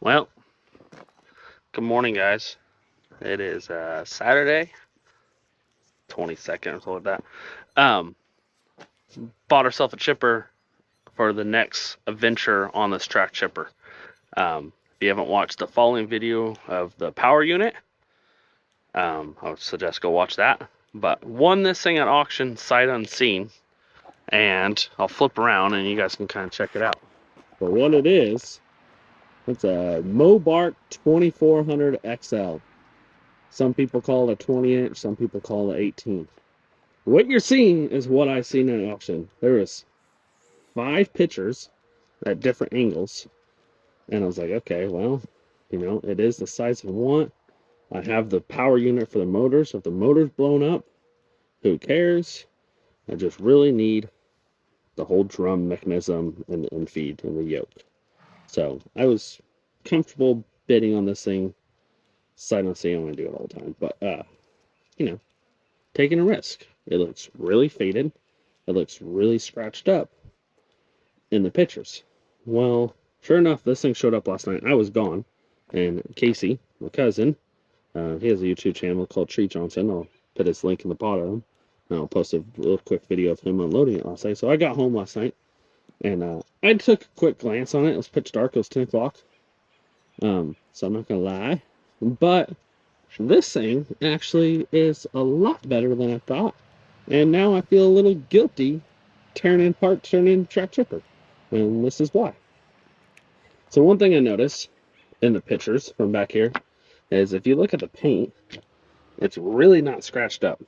Well, good morning, guys. It is Saturday, 22nd or something like that. Um, Bought ourselves a chipper for the next adventure on this track chipper. If you haven't watched the following video of the power unit, I would suggest go watch that. But won this thing at auction, sight unseen, and I'll flip around and you guys can kind of check it out. But what it is, it's a morbark 2400 XL. Some people call it a 20-inch, some people call it 18. What you're seeing is what I've seen at auction. There is 5 pictures at different angles, and I was like, okay, well, it is the size I want. I have the power unit for the motor, so if the motor's blown up, who cares? I just really need the whole drum mechanism and feed and the yoke. So I was comfortable bidding on this thing. Sight unseen, I want to do it all the time, but you know, taking a risk. It looks really faded. It looks really scratched up in the pictures. Well, sure enough, this thing showed up last night. I was gone, and Casey, my cousin, he has a YouTube channel called Tree Johnson. I'll put his link in the bottom. And I'll post a little quick video of him unloading it last night. So I got home last night, and I took a quick glance on it. It was pitch dark. It was 10 o'clock. So I'm not going to lie. But this thing actually is a lot better than I thought. And now I feel a little guilty turning track chipper. And this is why. So one thing I noticed in the pictures from back here is if you look at the paint, it's really not scratched up.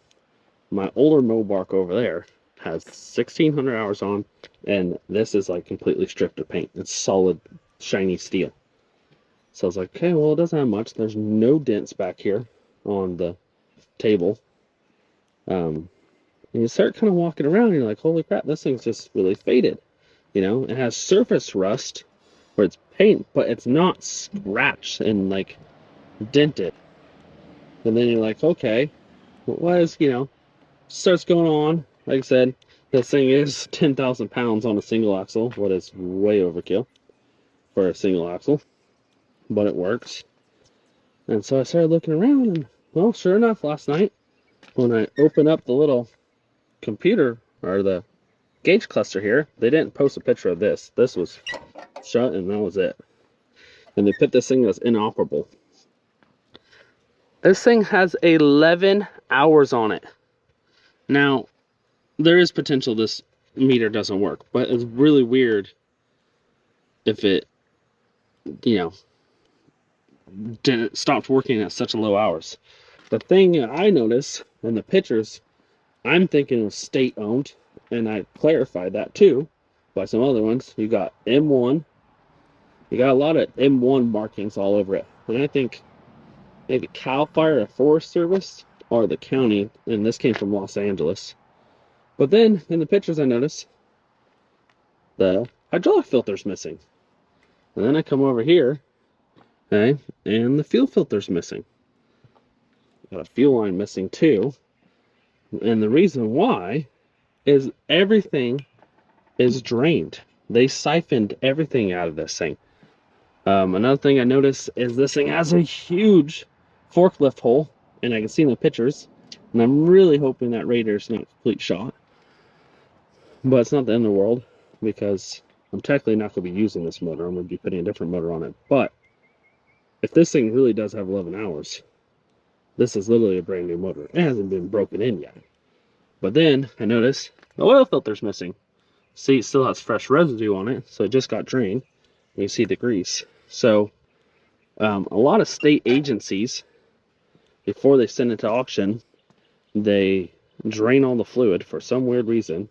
My older morbark over there has 1,600 hours on, and this is like completely stripped of paint. It's solid, shiny steel. So I was like, okay, well, it doesn't have much. There's no dents back here on the table. And you start kind of walking around, and you're like, holy crap, this thing's just really faded. It has surface rust where it's paint, but it's not scratched and like dented. And then you're like, okay, what is, starts going on. Like I said, this thing is 10,000 pounds on a single axle, what is way overkill for a single axle, but it works. And so I started looking around, and well, sure enough, last night when I opened up the little computer or the gauge cluster here, they didn't post a picture of this. This was shut, and that was it. And they put this thing as inoperable. This thing has 11 hours on it. Now, there is potential this meter doesn't work, but it's really weird if it, you know, stopped working at such low hours. The thing I noticed in the pictures, I'm thinking it was state owned, and I clarified that too by some other ones. You got M1, you got a lot of M1 markings all over it, and I think maybe CAL FIRE or Forest Service or the county, and this came from Los Angeles. But then in the pictures I noticed the hydraulic filter's missing. And then I come over here, okay, and the fuel filter's missing. Got a fuel line missing too. And the reason why is everything is drained. They siphoned everything out of this thing. Another thing I noticed is this thing has a huge forklift hole, and I can see in the pictures. And I'm really hoping that radiator's not a complete shot. But it's not the end of the world, because I'm technically not going to be using this motor. I'm going to be putting a different motor on it. But if this thing really does have 11 hours, this is literally a brand new motor. It hasn't been broken in yet. But then I noticed the oil filter's missing. See, it still has fresh residue on it, so it just got drained. You see the grease. So a lot of state agencies, before they send it to auction, they drain all the fluid for some weird reason.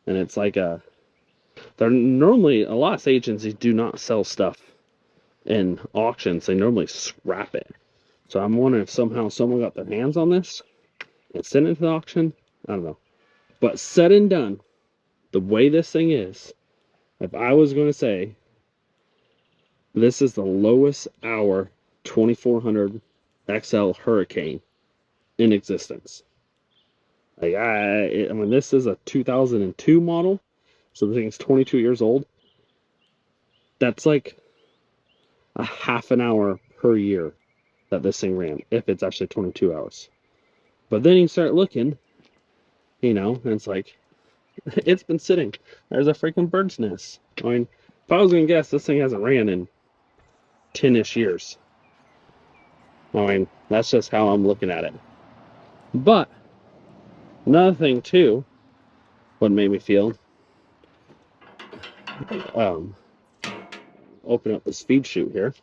And it's like they're normally, a lot of agencies do not sell stuff in auctions. They normally scrap it. So I'm wondering if somehow someone got their hands on this and sent it to the auction. I don't know. But said and done, the way this thing is, if I was going to say this is the lowest hour 2400 XL Hurricane in existence. Like I mean, this is a 2002 model, so the thing's 22 years old. That's like a half an hour per year that this thing ran, if it's actually 22 hours. But then you start looking, and it's like, it's been sitting. There's a freaking bird's nest. I mean, if I was going to guess, this thing hasn't ran in 10-ish years. I mean, that's just how I'm looking at it. But another thing too, what made me feel, open up this feed chute here.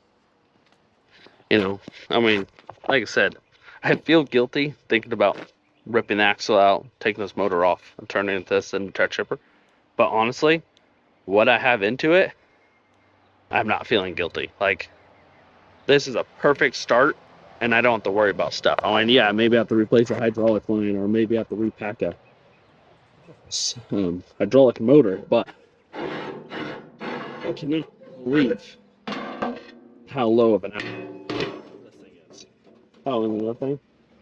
I mean, like I said, I feel guilty thinking about ripping the axle out, taking this motor off, and turning this into a track chipper. But honestly, what I have into it, I'm not feeling guilty. Like, this is a perfect start, and I don't have to worry about stuff. I mean, yeah, maybe I have to replace a hydraulic line, or maybe I have to repack a hydraulic motor, but I cannot believe how low of an hour this thing is. Oh, and another thing,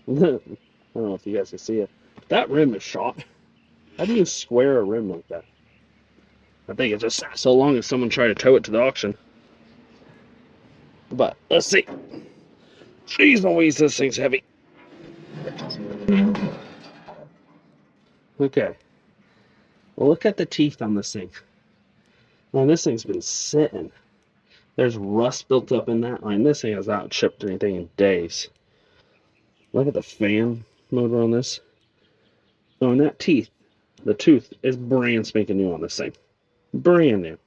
I don't know if you guys can see it. That rim is shot. How do you square a rim like that? I think it just sat so long as someone tried to tow it to the auction. But let's see. Jeez Louise, this thing's heavy. Okay. Well, look at the teeth on this thing. Man, this thing's been sitting. There's rust built up in that line. This thing has not chipped anything in days. Look at the fan motor on this. Oh, and that teeth, the tooth is brand spanking new on this thing. Brand new.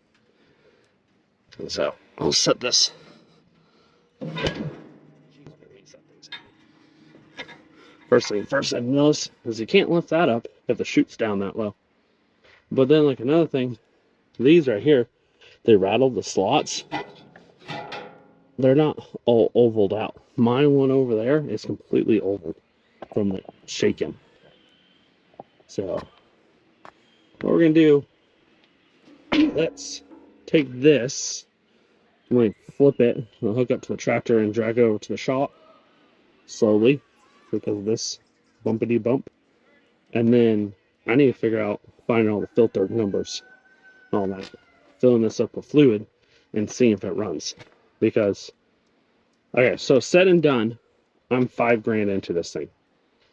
And so, I'll set this. First thing first I've noticed is you can't lift that up if the chute's down that low. But then, like, another thing, these right here, they rattle the slots. They're not all ovaled out. My one over there is completely ovaled from the shaking. So, what we're going to do, let's take this, I'm going to flip it, I'll hook up to the tractor and drag it over to the shop slowly because of this bumpity bump. And then I need to figure out, finding all the filter numbers, all that, filling this up with fluid and seeing if it runs. Because, okay, so said and done, I'm $5,000 into this thing,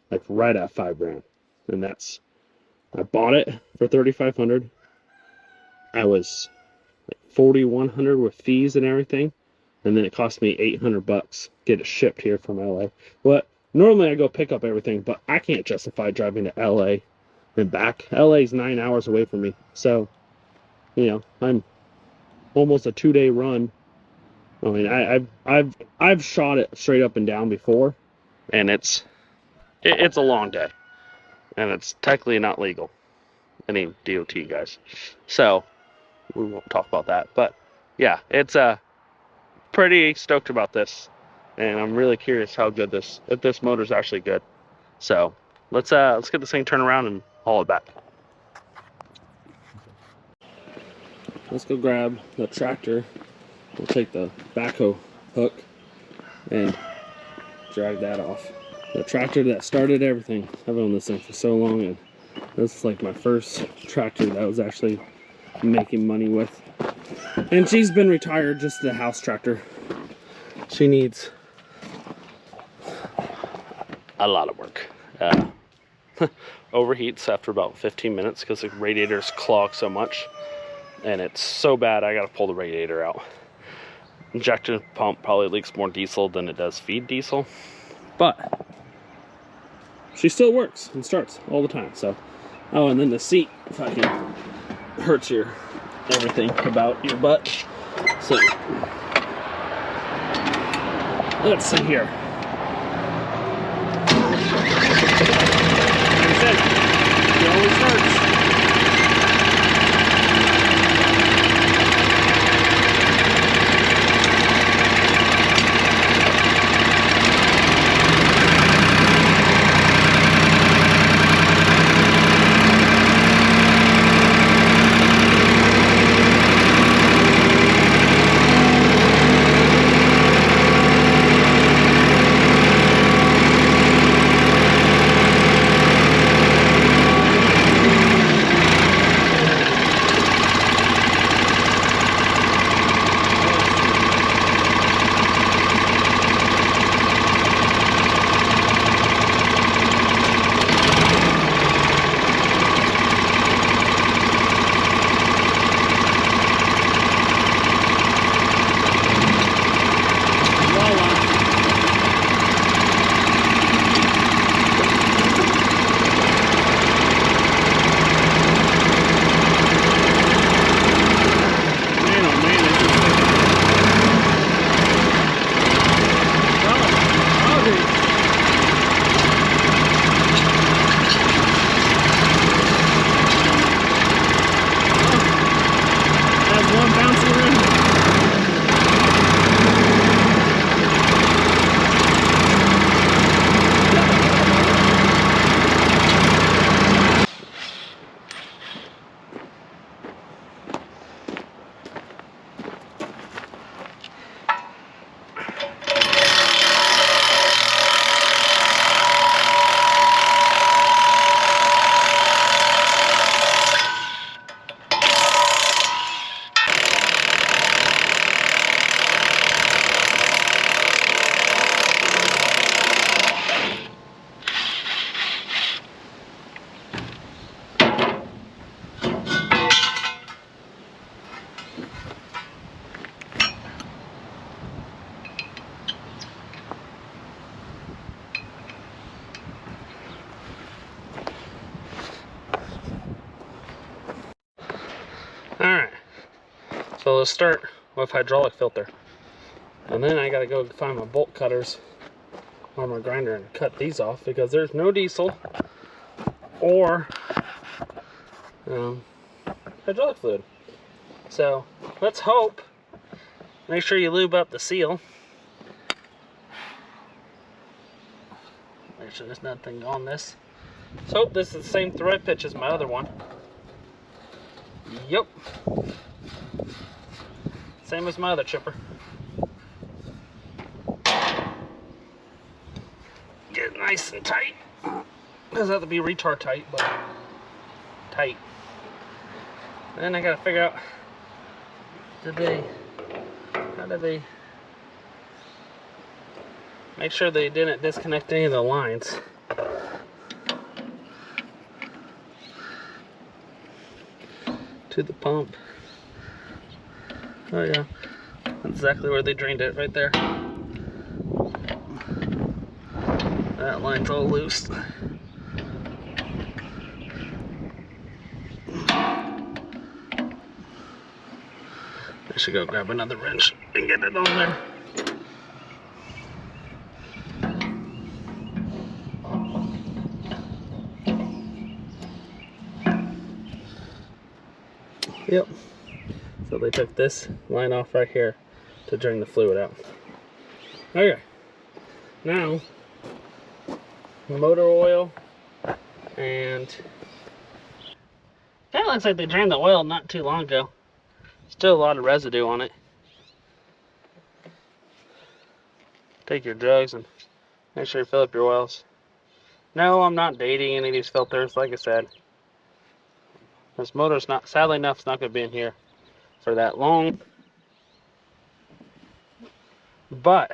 like right at $5,000, and that's, I bought it for $3,500. I was like $4,100 with fees and everything, and then it cost me $800 get it shipped here from LA. But normally I go pick up everything, but I can't justify driving to LA and back. LA's 9 hours away from me, so I'm almost a 2-day run. I mean, I've shot it straight up and down before, and it's a long day, and it's technically not legal. Any DOT guys, so we won't talk about that. But yeah, it's pretty stoked about this, and I'm really curious how good if this motor's actually good. So let's get this thing turned around and haul it back. Let's go grab the tractor. We'll take the backhoe hook and drag that off. The tractor that started everything. I've owned this thing for so long, and this is like my first tractor that I was actually making money with. And she's been retired, just the house tractor. She needs a lot of work. Overheats after about 15 minutes because the radiator's clogged so much. And it's so bad I gotta pull the radiator out. Injection pump probably leaks more diesel than it does feed diesel. But she still works and starts all the time. So, oh, and then the seat fucking hurts your everything about your butt. So let's see here. Like I said, it always hurts. So let's start with hydraulic filter. And then I gotta go find my bolt cutters on my grinder and cut these off because there's no diesel or hydraulic fluid. So let's hope. Make sure you lube up the seal. Make sure there's nothing on this. Let's hope this is the same thread pitch as my other one. Yep. Same as my other chipper. Get it nice and tight. Doesn't have to be retard tight, but tight. Then I gotta figure out, how did they make sure they didn't disconnect any of the lines. To the pump. Oh yeah, that's exactly where they drained it, right there. That line's all loose. I should go grab another wrench and get it on there. Yep. So they took this line off right here to drain the fluid out. Okay. Now, motor oil, and kind of looks like they drained the oil not too long ago. Still a lot of residue on it. Take your jugs and make sure you fill up your oils. No, I'm not dating any of these filters, like I said. This motor's not, sadly enough, it's not going to be in here for that long. But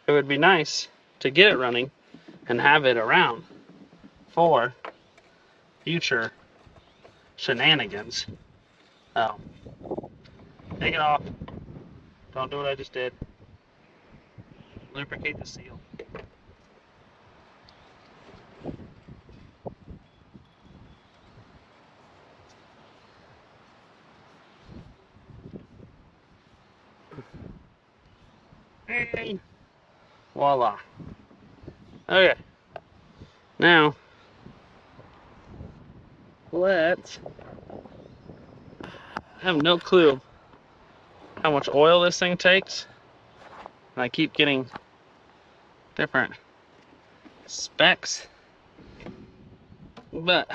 it would be nice to get it running and have it around for future shenanigans. Oh. Take it off. Don't do what I just did. Lubricate the seal. And voila. Okay. Now, let's. I have no clue how much oil this thing takes. And I keep getting different specs. But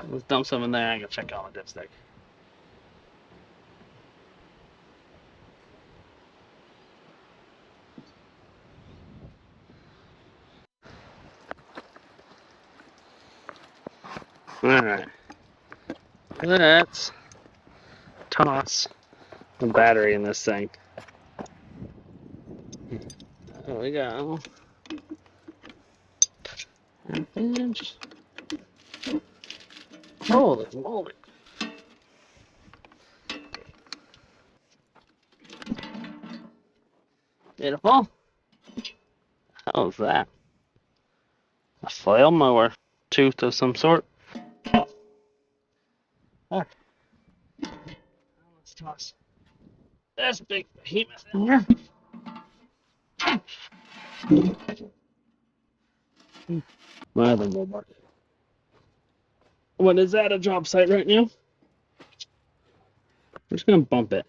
let's dump some in there. I gotta check out the dipstick. Alright. Let's toss the battery in this thing. There we go. Half-inch. Holy moly. Beautiful. How's that? A flail mower. Tooth of some sort. Alright. Let's toss this big behemoth in here. My other morbark. What is that, a job site right now? I'm just gonna bump it.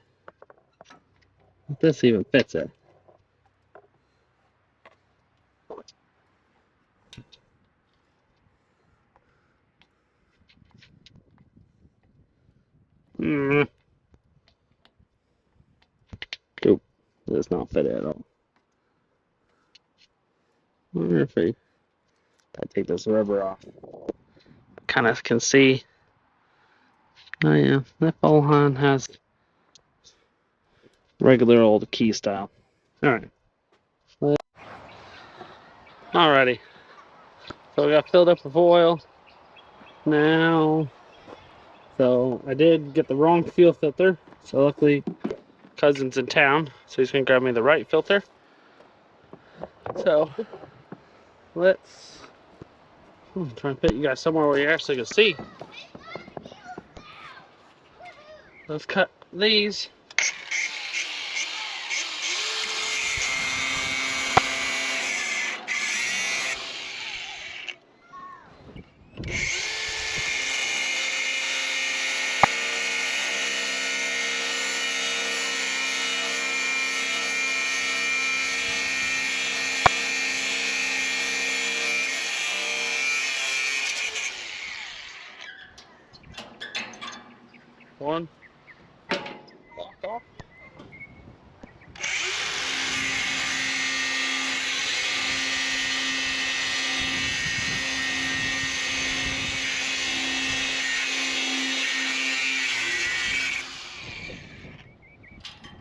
If this even fits it. Nope. Does not fit it at all. I wonder if I take this rubber off. Kind of can see. Oh yeah, that Bohan has regular old key style. Alright. Alrighty. So we got filled up with oil. Now, so I did get the wrong fuel filter. So luckily, cousin's in town, so he's gonna grab me the right filter. So let's try and put you guys somewhere where you're actually gonna see. Let's cut these. One. Lock off.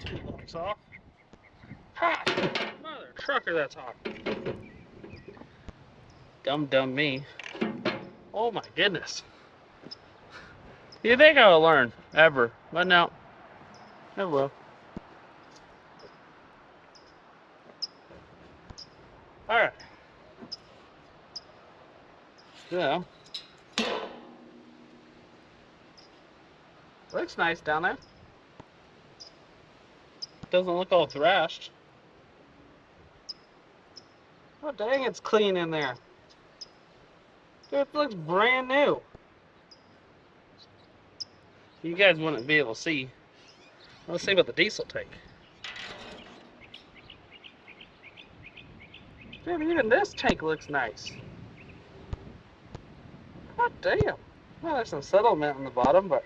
Two locks off. Hot! Mother trucker, that's hot. Dumb me. Oh my goodness. You think I will learn ever, but no. Never will. Alright. So. Looks nice down there. Doesn't look all thrashed. Oh dang, it's clean in there. Dude, it looks brand new. You guys wouldn't be able to see. Let's see about the diesel tank. Dude, even this tank looks nice. God damn. Well, there's some settlement on the bottom, but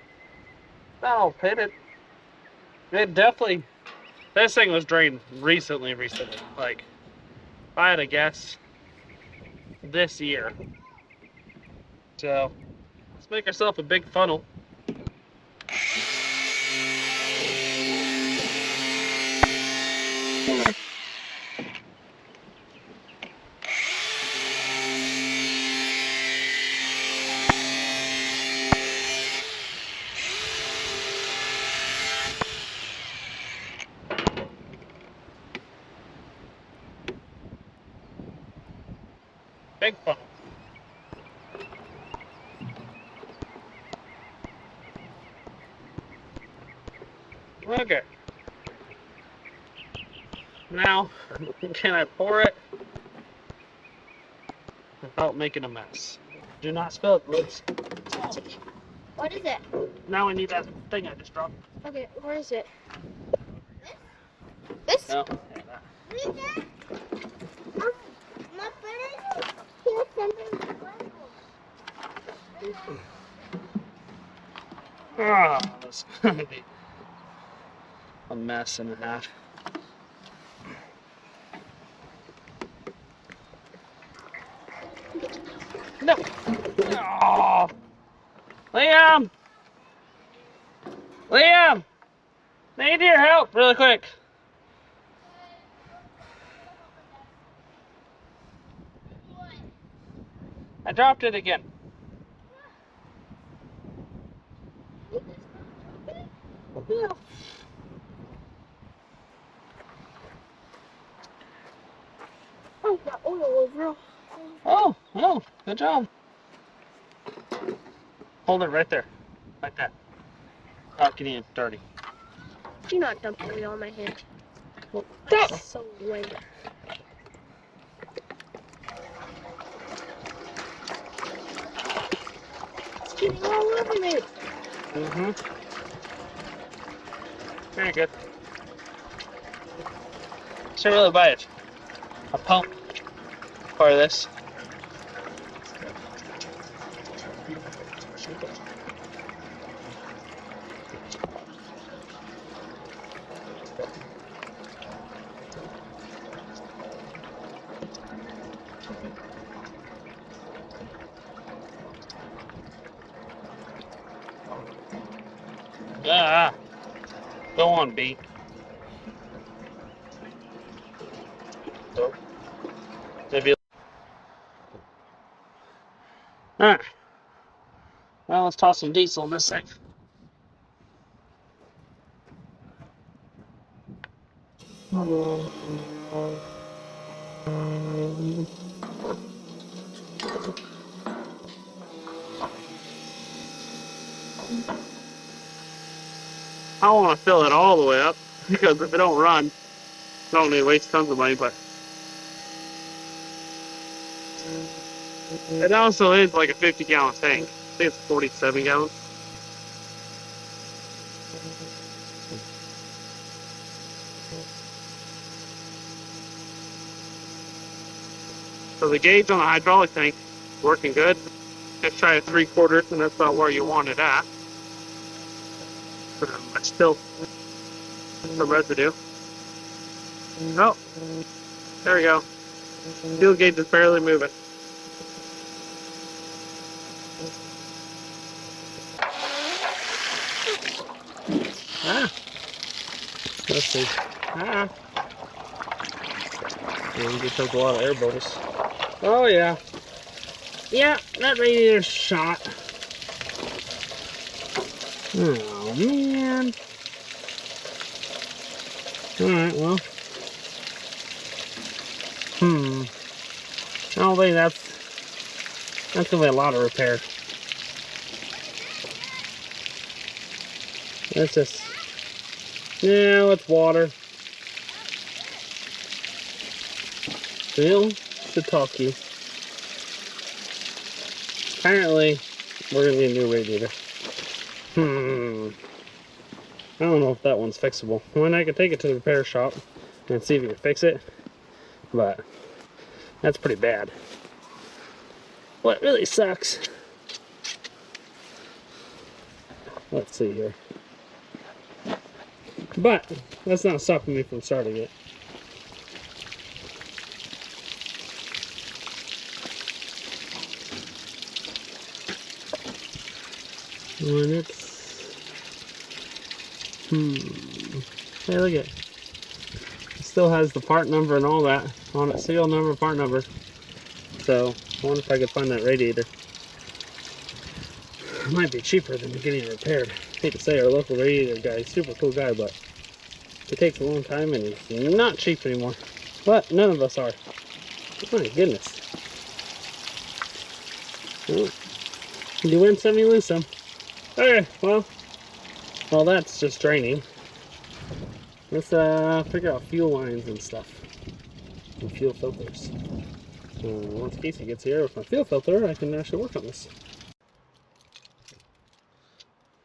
not all pitted. It definitely, this thing was drained recently. Like, if I had to guess, this year. So, let's make ourselves a big funnel. Big funnel. Okay. Now, can I pour it without making a mess? Do not spill it, please. What is it? Now we need that thing I just dropped. Okay, where is it? This? No. Ah, that's gonna be a mess and a half. No. Oh. Liam! Liam! Need your help really quick. I dropped it again. Yeah. Oh, got oil over. Oh, good job. Hold it right there, like that. Not getting it dirty. Do not dump oil on my hand. Well, That's so lame. It's getting all over me. Very good. Should really buy it. A pump for this. Ah, go on, B. So, maybe. Alright. Well, let's toss some diesel in this thing. I don't want to fill it all the way up because if it don't run, I don't need to waste tons of money. But it also is like a 50-gallon tank. I think it's 47 gallons. So the gauge on the hydraulic tank is working good. Just try a 3/4, and that's about where you want it at. But still some residue. Oh, there we go. Fuel gauge is barely moving. Let's see. We just took a lot of air bubbles. Oh yeah. Yeah, that radiator's shot. Oh man. Alright, well. I don't think that's gonna be a lot of repair. That's just, yeah, it's water. Bill should talk to you. Apparently, we're gonna need a new radiator. I don't know if that one's fixable. When I could take it to the repair shop and see if you can fix it, but that's pretty bad. What really sucks. Let's see here. But that's not stopping me from starting it. And it's hey, look at it. It still has the part number and all that on it. Serial number, part number. So I wonder if I could find that radiator. It might be cheaper than getting it repaired. I hate to say our local radiator guy is a super cool guy, but it takes a long time and he's not cheap anymore. But none of us are. My goodness. Well, you win some, you lose some. Okay, well that's just draining. Let's figure out fuel lines and stuff. And fuel filters. Once Casey gets here with my fuel filter, I can actually work on this.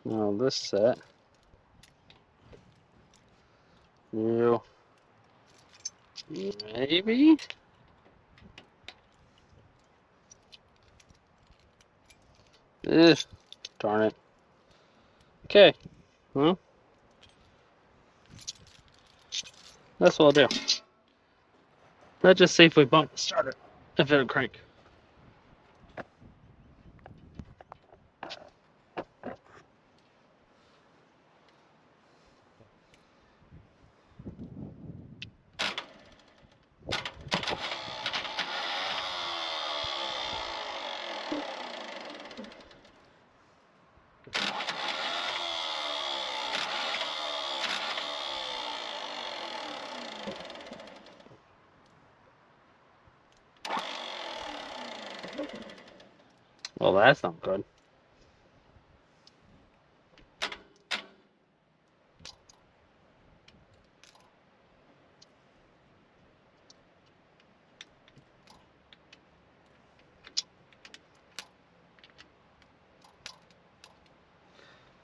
Now this set. You maybe? Ugh, darn it. Okay, well, that's what I'll do. Let's just see if we bump the starter, if it'll crank. Well, that's not good.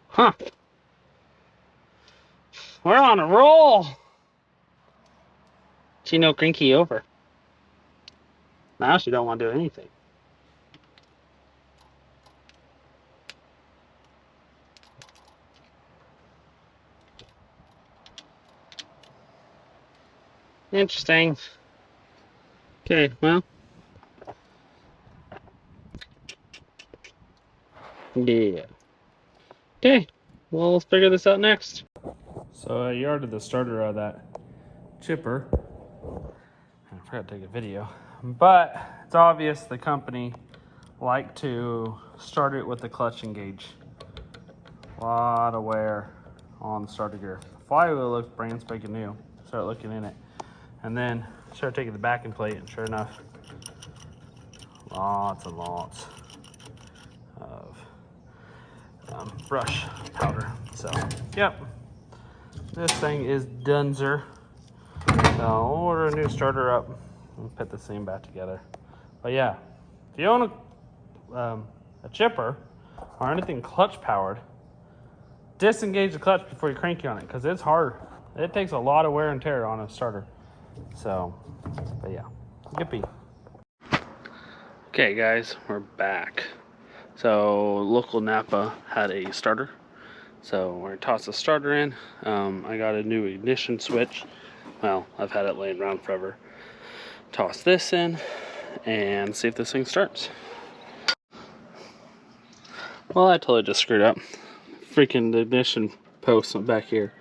Huh. We're on a roll. She no cranky over. Now she don't want to do anything. Interesting. Okay, well. Yeah. Okay, well, let's figure this out next. So I yarded the starter out of that chipper. I forgot to take a video. But it's obvious the company liked to start it with the clutch engage. A lot of wear on the starter gear. The flywheel looked brand spanking new. Start looking in it. And then start taking the backing plate, and sure enough, lots and lots of brush powder. So, yep, this thing is donezer. So I'll order a new starter up and put this thing back together. But yeah, if you own a chipper or anything clutch powered, disengage the clutch before you crank on it, because it's hard. It takes a lot of wear and tear on a starter. So, but yeah, yippee. Okay guys, we're back. So local Napa had a starter. So we're gonna toss the starter in. I got a new ignition switch. Well, I've had it laying around forever. Toss this in and see if this thing starts. Well, I totally just screwed up. Freaking the ignition post back here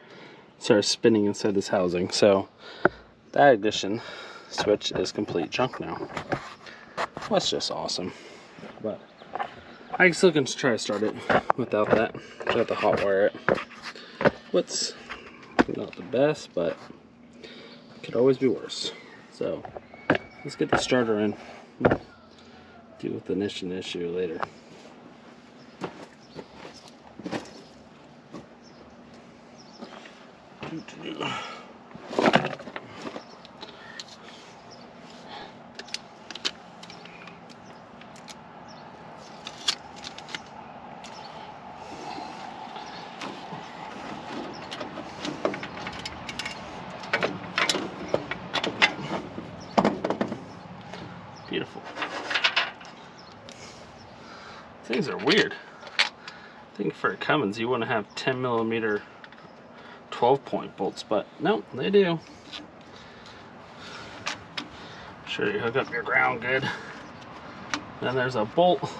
started spinning inside this housing. So that ignition switch is complete junk now. That's just awesome. But I still can try to start it without that. I have to hot wire it. What's not the best, but could always be worse. So let's get the starter in. Deal with the ignition issue later. Beautiful. Things are weird. I think for a Cummins you want to have 10mm 12-point bolts, but no, they do. Sure, you hook up your ground good. Then there's a bolt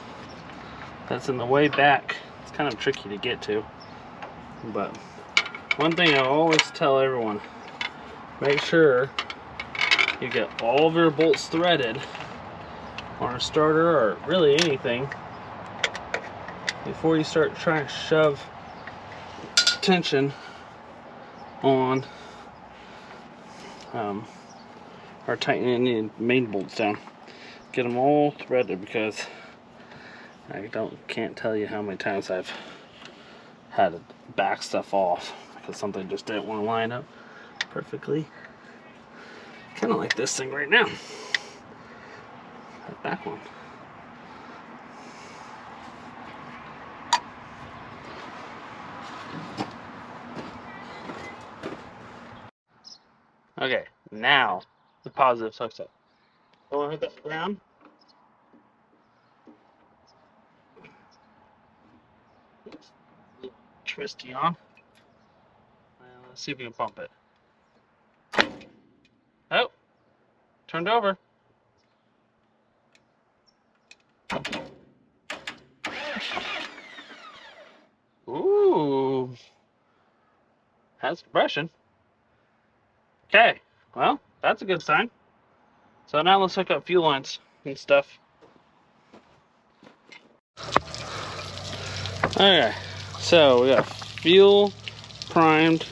that's in the way back. It's kind of tricky to get to. But one thing I always tell everyone, make sure you get all of your bolts threaded on a starter or really anything before you start trying to shove tension on or tightening any main bolts down. Get them all threaded, because I can't tell you how many times I've had to back stuff off because something just didn't want to line up perfectly. Kind of like this thing right now. That back one. Okay, now the positive hooks up. I want to hit that ground. Oops. A little twisty on. And let's see if we can pump it. Oh, turned over. Ooh, has compression. Okay, well, that's a good sign. So now let's hook up fuel lines and stuff. Okay, so we got fuel primed,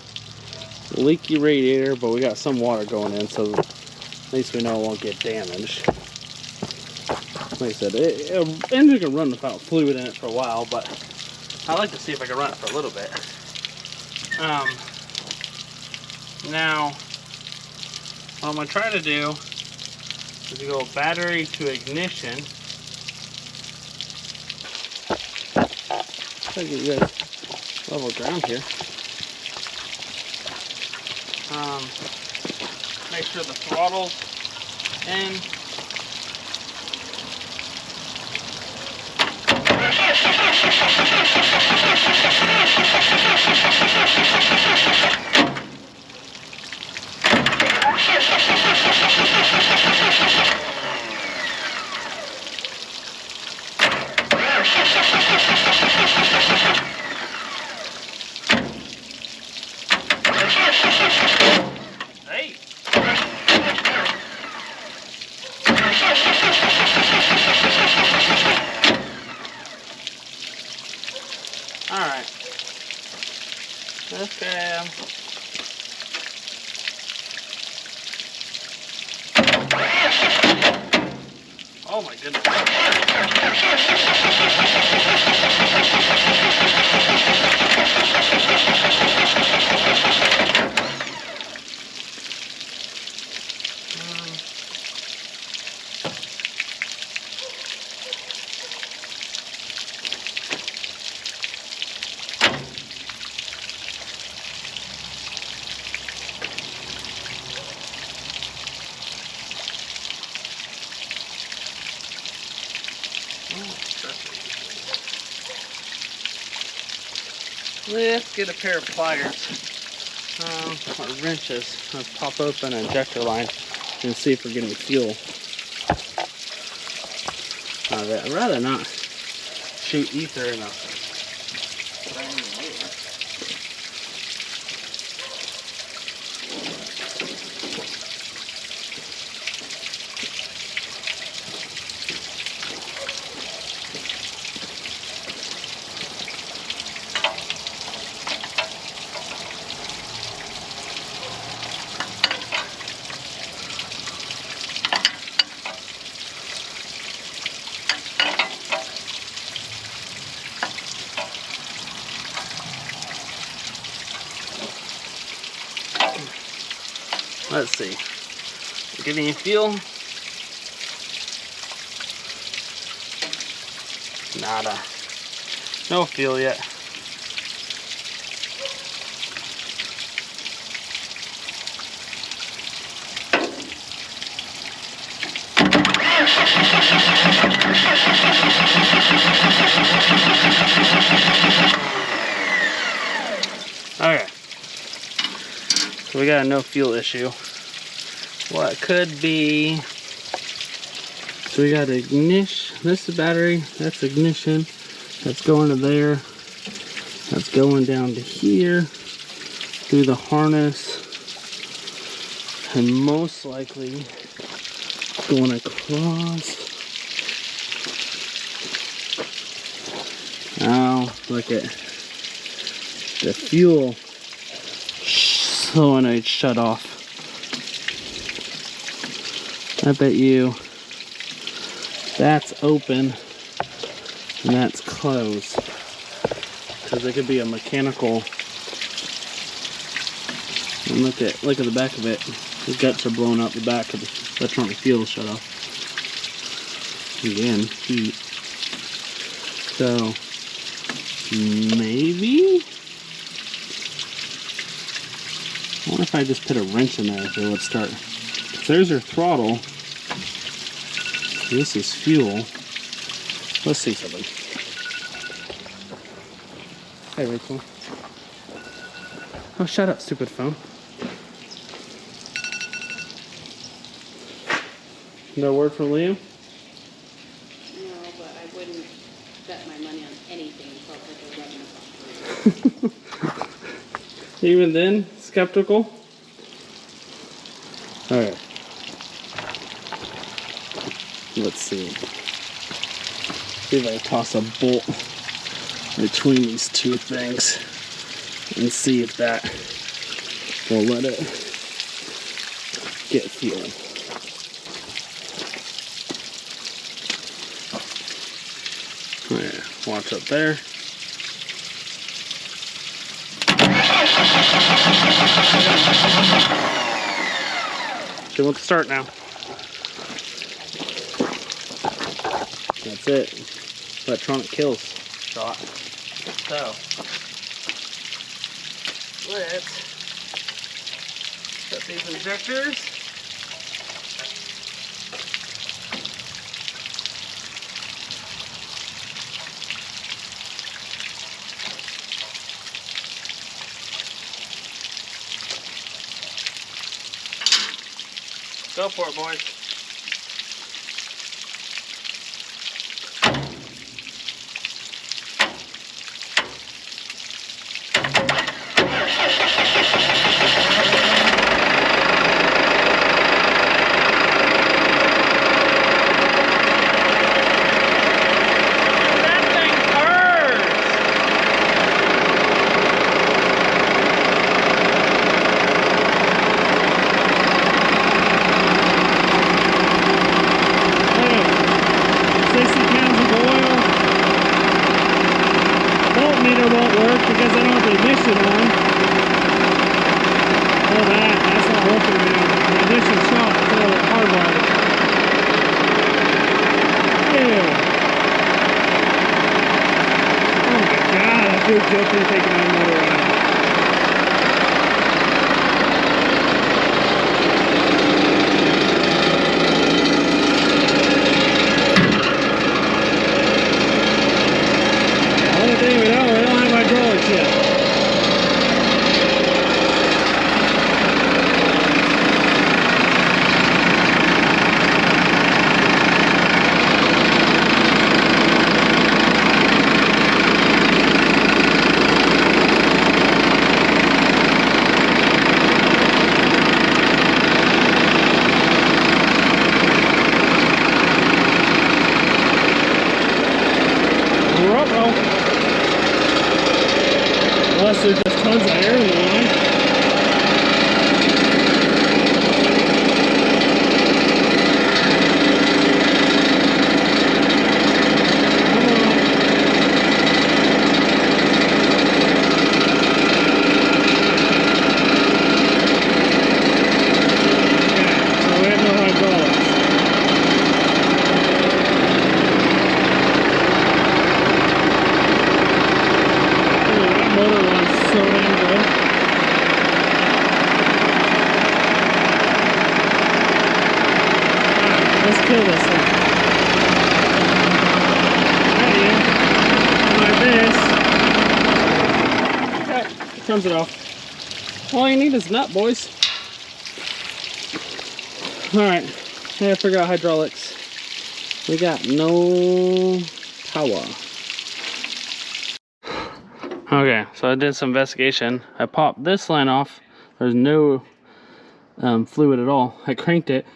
leaky radiator, but we got some water going in, so at least we know it won't get damaged. Like I said, engine can run without fluid in it for a while, but I like to see if I can run it for a little bit. Now, what I'm going to try to do is to go battery to ignition. Try to get you guys level ground here. Make sure the throttle's in. Hey! Alright. Okay. Oh my goodness. Let's get a pair of pliers or wrenches. Let's pop open an injector line and see if we're getting fuel. I'd rather not shoot ether in a. Let's see. Get any fuel? Nada. No fuel yet. Okay. So we got a no fuel issue. What could be? So we got ignition. This is battery. That's ignition. That's going to there. That's going down to here through the harness, and most likely going across. Oh, look at the fuel solenoid shut off. I bet you that's open and that's closed, because it could be a mechanical. And look at the back of it. The guts are blowing out the back of the electronic fuel shut off. Again, heat. So maybe. I wonder if I just put a wrench in there if it would start. There's our throttle. This is fuel. Let's see something. Hey, Rachel. Oh, shut up, stupid phone. No word from Liam? No, but I wouldn't bet my money on anything until I put the Even then, skeptical? Alright. Let's see. See if I can toss a bolt between these two things and see if that will let it get fuel. Yeah, watch up there. She wants to start now. That's it. Electronic kills shot. So let's set these injectors. Go for it, boys. Because I don't have the ignition on. Oh, that's not working now. The ignition shot, so hardwired. Ew. Oh my god, I feel guilty taking my motor out. The only thing we know, we don't have hydraulics yet. kill this thing. There you go. Like this. Okay, turns it off. All you need is a nut, boys. Alright, I gotta figure out hydraulics. We got no power. Okay, so I did some investigation. I popped this line off. There's no fluid at all. I cranked it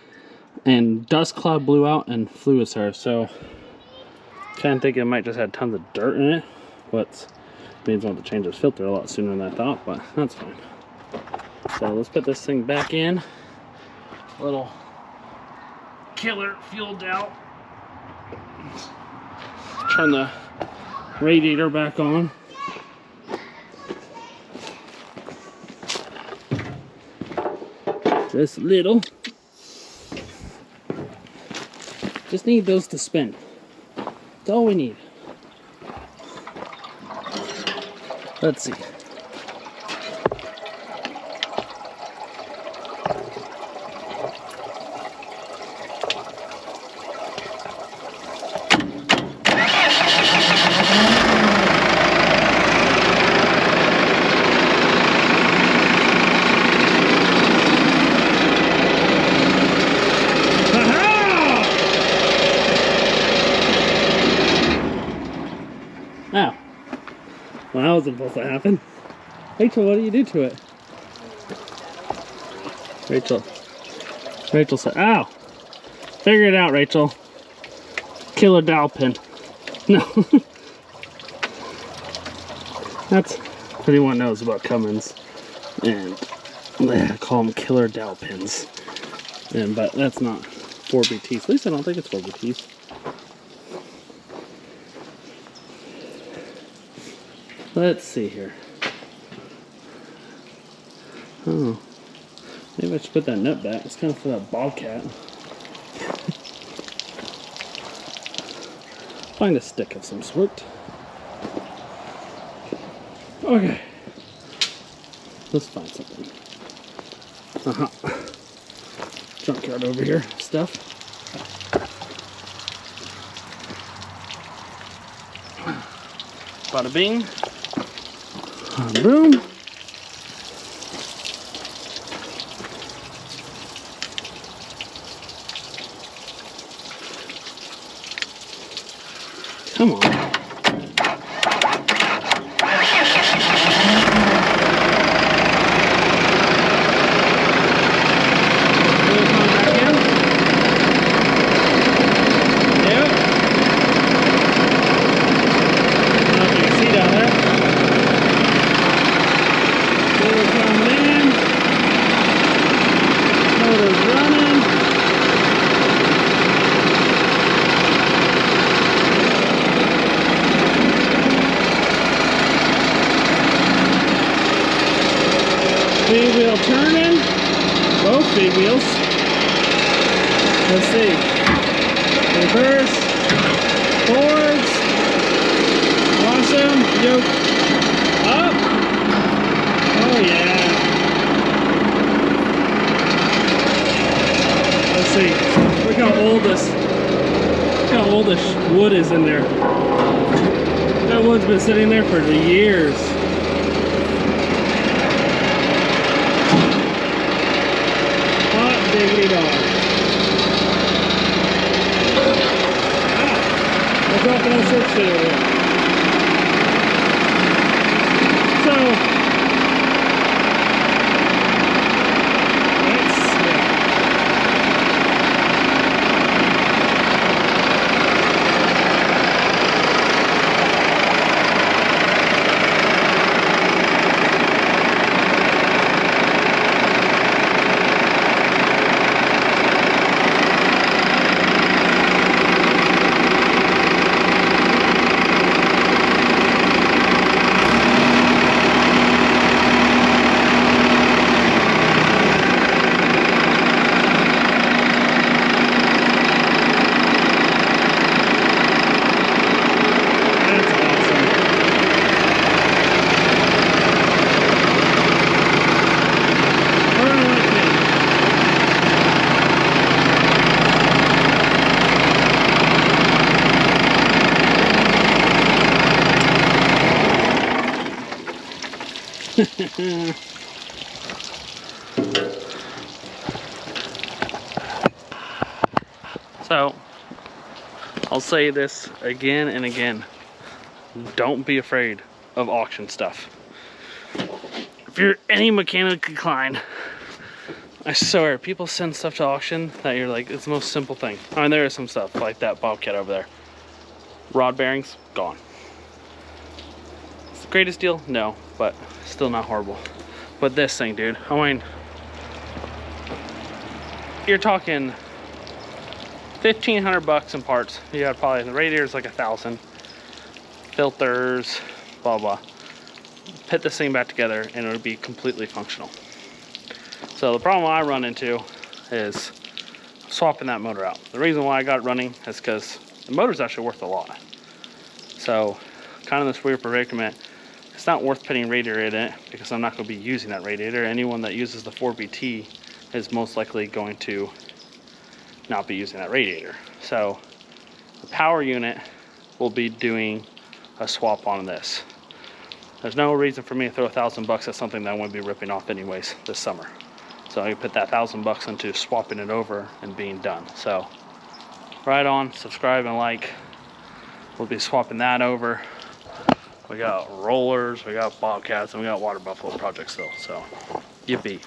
and dust cloud blew out and fluid was there. So kind of thinking it might just have tons of dirt in it, but means I'll have to change this filter a lot sooner than I thought, but that's fine. So let's put this thing back in. Little killer fueled out. Turn the radiator back on. Just little. Just need those to spin. That's all we need. Let's see. Ow. Well, that wasn't supposed to happen. Rachel, what do you do to it? Rachel said, ow. Figure it out, Rachel. Killer dowel pin. No. That's what anyone knows about Cummins. And I call them killer dowel pins. But that's not 4BTs. At least I don't think it's 4BTs. Let's see here. Oh, maybe I should put that nut back. It's kind of for that bobcat. Find a stick of some sort. Okay. Let's find something. Junkyard over here. Stuff. Bada bing. Boom. Come on. Feed wheel turning, both feed wheels. Let's see. Reverse, forwards, awesome, yoke, up. Oh yeah. Let's see. Look how old this wood is in there. That wood's been sitting there for years. Diggity dog. We're dropping all sorts of shit over here. So, So, I'll say this again and again. Don't be afraid of auction stuff. If you're any mechanically inclined, I swear, people send stuff to auction that you're like, it's the most simple thing. I mean, there is some stuff like that Bobcat over there. Rod bearings, gone. It's the greatest deal? No, but still not horrible. But this thing, dude, I mean, you're talking 1,500 bucks in parts. You got probably, the radiator's like 1,000. Filters, blah, blah. Put this thing back together and it'll be completely functional. So the problem I run into is swapping that motor out. The reason why I got it running is because the motor's actually worth a lot. So kind of this weird predicament. It's not worth putting radiator in it because I'm not going to be using that radiator. Anyone that uses the 4BT is most likely going to not be using that radiator. So the power unit will be doing a swap on this. There's no reason for me to throw $1,000 at something that I'm going to be ripping off anyways this summer. So I can put that $1,000 into swapping it over and being done. So right on, subscribe and like. We'll be swapping that over. We got rollers, we got Bobcats, and we got water buffalo projects still. So yippee.